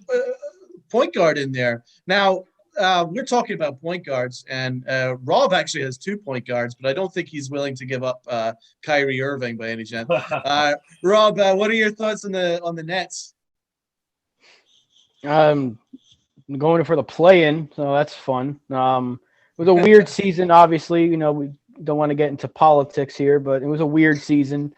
point guard in there. Now, we're talking about point guards, and Rob actually has 2 point guards, but I don't think he's willing to give up Kyrie Irving by any chance. Rob, what are your thoughts on the Nets? I'm going for the play-in, so that's fun. It was a weird season, obviously. We don't want to get into politics here, but it was a weird season.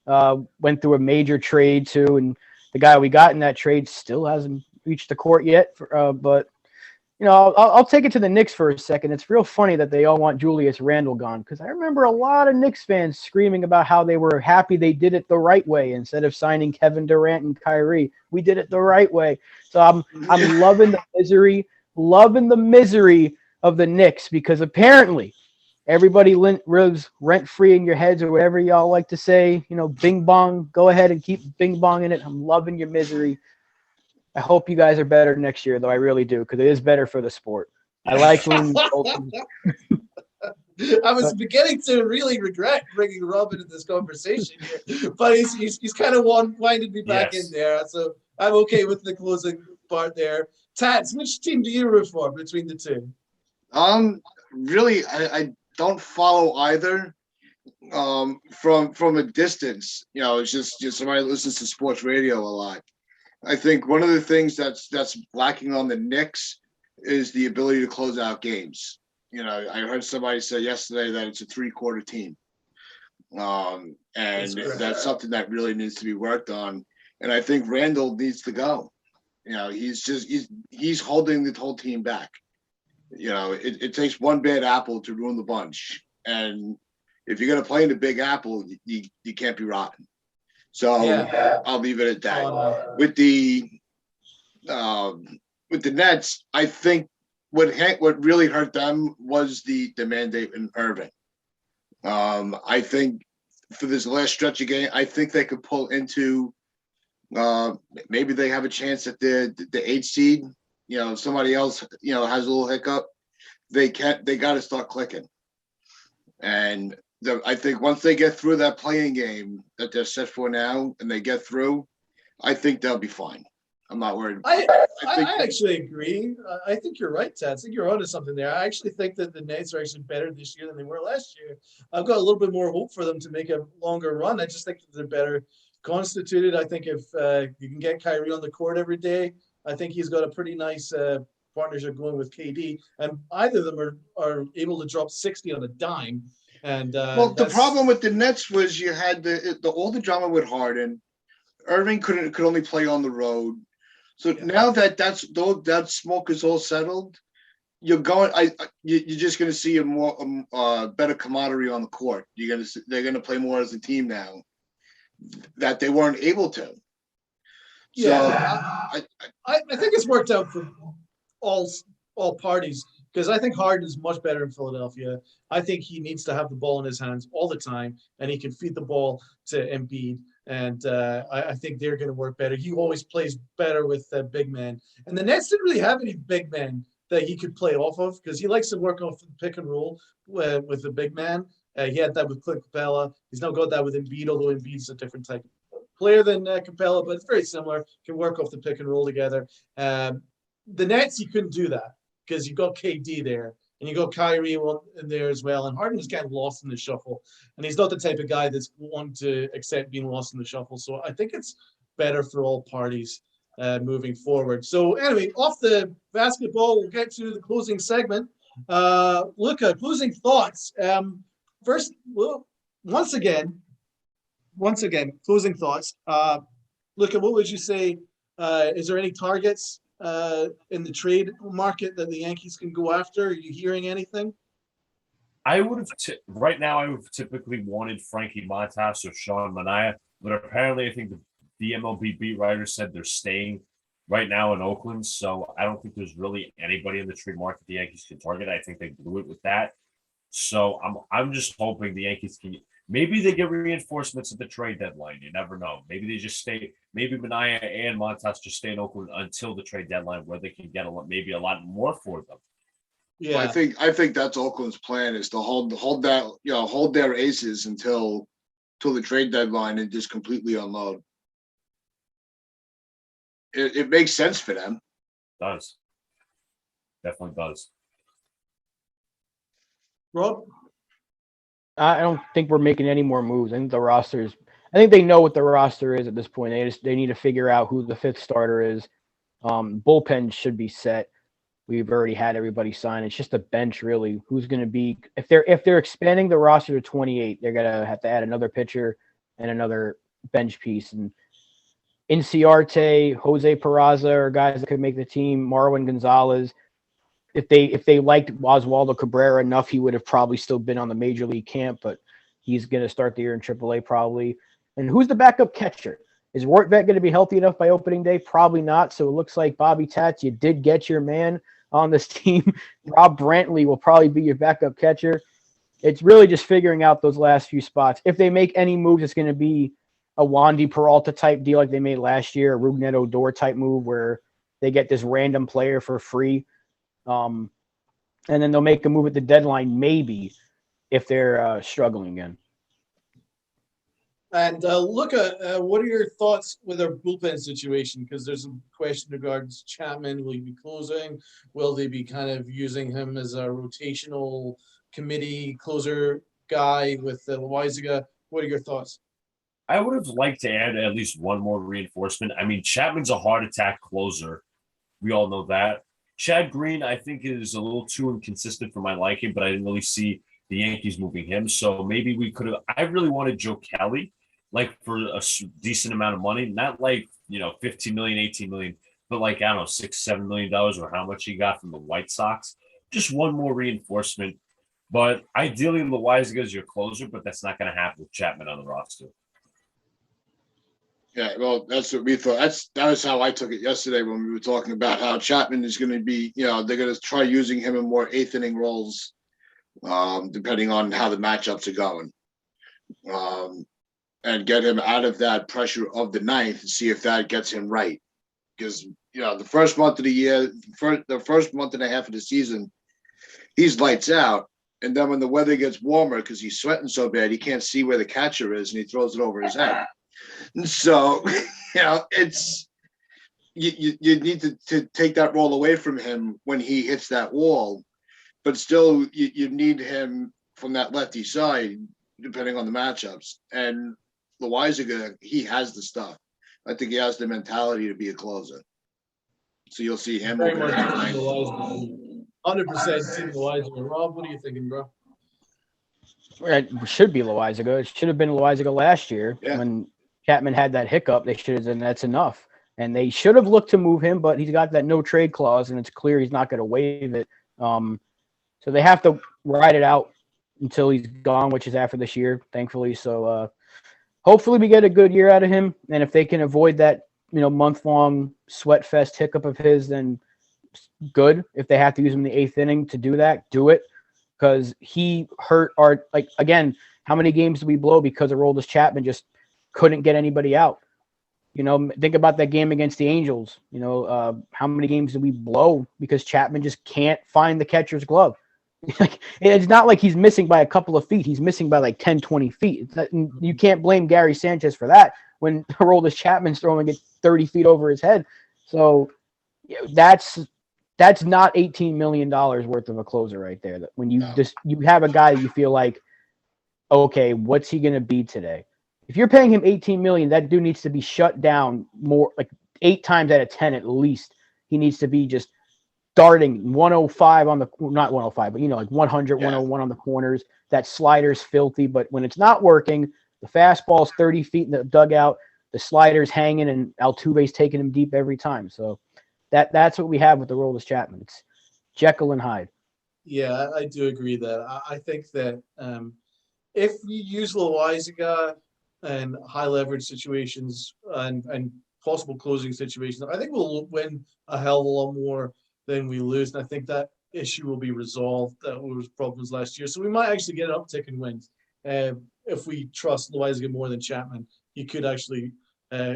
Went through a major trade, too, and the guy we got in that trade still hasn't reached the court yet. But, I'll take it to the Knicks for a second. It's real funny that they all want Julius Randle gone, because I remember a lot of Knicks fans screaming about how they were happy they did it the right way instead of signing Kevin Durant and Kyrie. We did it the right way. So I'm loving the misery of the Knicks, because apparently everybody lives rent-free in your heads, or whatever y'all like to say. Bing bong, go ahead and keep bing bong in it. I'm loving your misery. I hope you guys are better next year, though. I really do, because it is better for the sport. I like when I was beginning to really regret bringing Rob into this conversation here, but he's kind of winded me back in there, so I'm okay with the closing part there. Tats, which team do you root for between the two? really, I don't follow either. From a distance, it's just somebody who listens to sports radio a lot. I think one of the things that's lacking on the Knicks is the ability to close out games. I heard somebody say yesterday that it's a 3-quarter team. And that's something that really needs to be worked on. And I think Randall needs to go. He's holding the whole team back. It takes one bad apple to ruin the bunch. And if you're going to play in the Big Apple, you can't be rotten. So I'll leave it at that. With the Nets, I think what really hurt them was the mandate in Irving. I think for this last stretch of game, I think they could pull into maybe they have a chance at the 8th seed. If somebody else has a little hiccup, they got to start clicking. And I think once they get through that playing game that they're set for now, and they get through, I think they'll be fine. I'm not worried. I actually agree. I think you're right, Tats. I think you're onto something there. I actually think that the Nets are actually better this year than they were last year. I've got a little bit more hope for them to make a longer run. I just think that they're better constituted. I think if you can get Kyrie on the court every day, I think he's got a pretty nice partnership going with KD. And either of them are able to drop 60 on a dime. And the problem with the Nets was you had all the drama with Harden. Irving could only play on the road. So now that smoke is all settled, you're just going to see a more better camaraderie on the court. They're going to play more as a team now that they weren't able to. Yeah, so, I think it's worked out for all parties. Because I think Harden is much better in Philadelphia. I think he needs to have the ball in his hands all the time, and he can feed the ball to Embiid. And I think they're going to work better. He always plays better with big men. And the Nets didn't really have any big men that he could play off of because he likes to work off the pick and roll with the big man. He had that with Clint Capella. He's now got that with Embiid, although Embiid's a different type of player than Capella, but it's very similar. Can work off the pick and roll together. The Nets, he couldn't do that. Because you got KD there, and you got Kyrie in there as well, and Harden was getting lost in the shuffle, and he's not the type of guy that's wanting to accept being lost in the shuffle. So I think it's better for all parties moving forward. So anyway, off the basketball, we'll get to the closing segment. Luca, closing thoughts. First, well, once again, closing thoughts. Luca, what would you say? Is there any targets in the trade market that the Yankees can go after? Are you hearing anything? I would have right now. I would have typically wanted Frankie Montas or Sean Manaea, but apparently, I think the MLB beat writer said they're staying right now in Oakland. So I don't think there's really anybody in the trade market the Yankees can target. I think they blew it with that. So I'm just hoping the Yankees can. Maybe they get reinforcements at the trade deadline. You never know. Maybe they just stay. Maybe Manaea and Montas just stay in Oakland until the trade deadline, where they can get maybe a lot more for them. Yeah, well, I think that's Oakland's plan is to hold their aces until the trade deadline and just completely unload. It makes sense for them. It does. Definitely does. Rob? I don't think we're making any more moves. I think they know what the roster is at this point. They need to figure out who the fifth starter is. Bullpen should be set. We've already had everybody sign. It's just a bench, really. Who's going to be if they're expanding the roster to 28, they're gonna have to add another pitcher and another bench piece. And Inciarte, Jose Peraza are guys that could make the team. Marwin Gonzalez. If they liked Oswaldo Cabrera enough, he would have probably still been on the major league camp, but he's going to start the year in AAA probably. And who's the backup catcher? Is Wortvet going to be healthy enough by opening day? Probably not. So it looks like Bobby Tats, you did get your man on this team. Rob Brantley will probably be your backup catcher. It's really just figuring out those last few spots. If they make any moves, it's going to be a Wandy Peralta type deal like they made last year, a Rougned Odor type move where they get this random player for free. And then they'll make a move at the deadline, maybe, if they're struggling again. And Luca, what are your thoughts with our bullpen situation? Because there's a question regards Chapman. Will he be closing? Will they be kind of using him as a rotational committee closer guy with Loaizaga? What are your thoughts? I would have liked to add at least one more reinforcement. I mean, Chapman's a heart attack closer. We all know that. Chad Green, I think, is a little too inconsistent for my liking, but I didn't really see the Yankees moving him. So maybe we could have. I really wanted Joe Kelly, like for a decent amount of money, not like 15 million, 18 million, but like I don't know, $6-7 million or how much he got from the White Sox. Just one more reinforcement. But ideally, Loaizaga is your closer, but that's not going to happen with Chapman on the roster. Yeah, well, that's what we thought. That was how I took it yesterday when we were talking about how Chapman is going to be, they're going to try using him in more eighth inning roles, depending on how the matchups are going, and get him out of that pressure of the ninth and see if that gets him right. Because the first month of the year, the first month and a half of the season, he's lights out. And then when the weather gets warmer, because he's sweating so bad, he can't see where the catcher is, and he throws it over his head. And so, it's you need to take that role away from him when he hits that wall, but still you need him from that lefty side, depending on the matchups. And Loaizaga, he has the stuff. I think he has the mentality to be a closer. So you'll see him Very over much the ninth. 100% team Loaizaga. Rob, what are you thinking, bro? It should be Loaizaga. It should have been Loaizaga last year Yeah. when Chapman had that hiccup. They should have said that's enough. And they should have looked to move him, but he's got that no trade clause, and it's clear he's not going to waive it. So they have to ride it out until he's gone, which is after this year, thankfully. So hopefully we get a good year out of him. And if they can avoid that, month-long sweat fest hiccup of his, then good. If they have to use him in the eighth inning to do that, do it. Because he hurt again, how many games did we blow because Aroldis Chapman just couldn't get anybody out? Think about that game against the Angels. How many games did we blow because Chapman just can't find the catcher's glove? It's not like he's missing by a couple of feet. He's missing by like 10, 20 feet. You can't blame Gary Sanchez for that when Aroldis Chapman's throwing it 30 feet over his head. So that's not $18 million worth of a closer right there. That when you have a guy that you feel like, okay, what's he going to be today? If you're paying him $18 million, that dude needs to be shut down more, like 8 times out of 10 at least. He needs to be just darting 105 on the, not 105, but like 100, 101 on the corners. That slider's filthy, but when it's not working, the fastball's 30 feet in the dugout, the slider's hanging, and Altuve's taking him deep every time. So that's what we have with the Aroldis Chapman. It's Jekyll and Hyde. Yeah, I do agree that. I think that if you use Loaizaga and high leverage situations and possible closing situations, I think we'll win a hell of a lot more than we lose. And I think that issue will be resolved. That was problems last year. So we might actually get an uptick in wins. If we trust Loaizaga more than Chapman, he could actually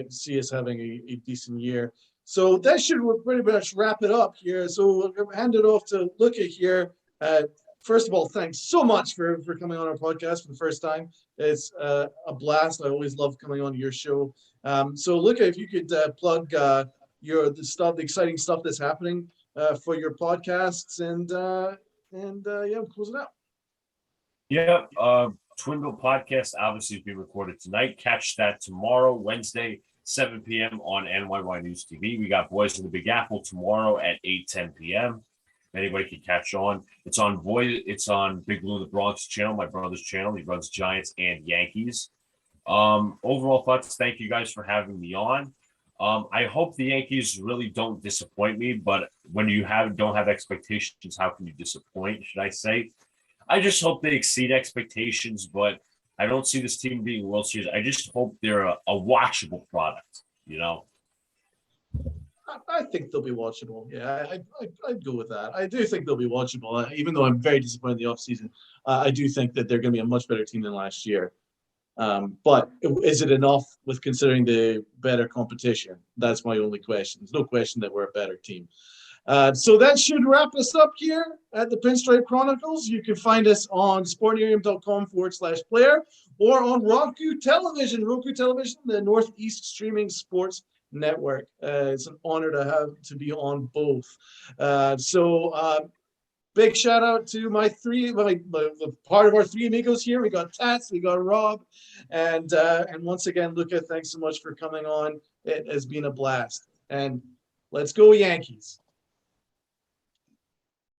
see us having a decent year. So that should pretty much wrap it up here. So we'll hand it off to Luca here. First of all, thanks so much for coming on our podcast for the first time. It's a blast. I always love coming on your show. So Luca, if you could plug the exciting stuff that's happening for your podcasts and close it out. Yeah, Twinville podcast obviously is being recorded tonight. Catch that tomorrow, Wednesday, 7 p.m. on NYY News TV. We got Boys in the Big Apple tomorrow at 8:10 p.m. Anybody can catch on. It's on Big Blue in the Bronx channel, my brother's channel. He runs Giants and Yankees. Overall thoughts, thank you guys for having me on. I hope the Yankees really don't disappoint me, but when you don't have expectations, how can you disappoint, should I say? I just hope they exceed expectations, but I don't see this team being World Series. I just hope they're a watchable product, I think they'll be watchable. Yeah, I'd go with that. I do think they'll be watchable, even though I'm very disappointed in the offseason. I do think that they're going to be a much better team than last year. But is it enough with considering the better competition? That's my only question. There's no question that we're a better team. So that should wrap us up here at the Pinstripe Chronicles. You can find us on sportarium.com/player or on Roku Television, the Northeast Streaming Sports Network. It's an honor to be on both. Big shout out to my part of our three amigos here. We got Tats, we got Rob, and once again, Luca, thanks so much for coming on. It has been a blast. And let's go Yankees.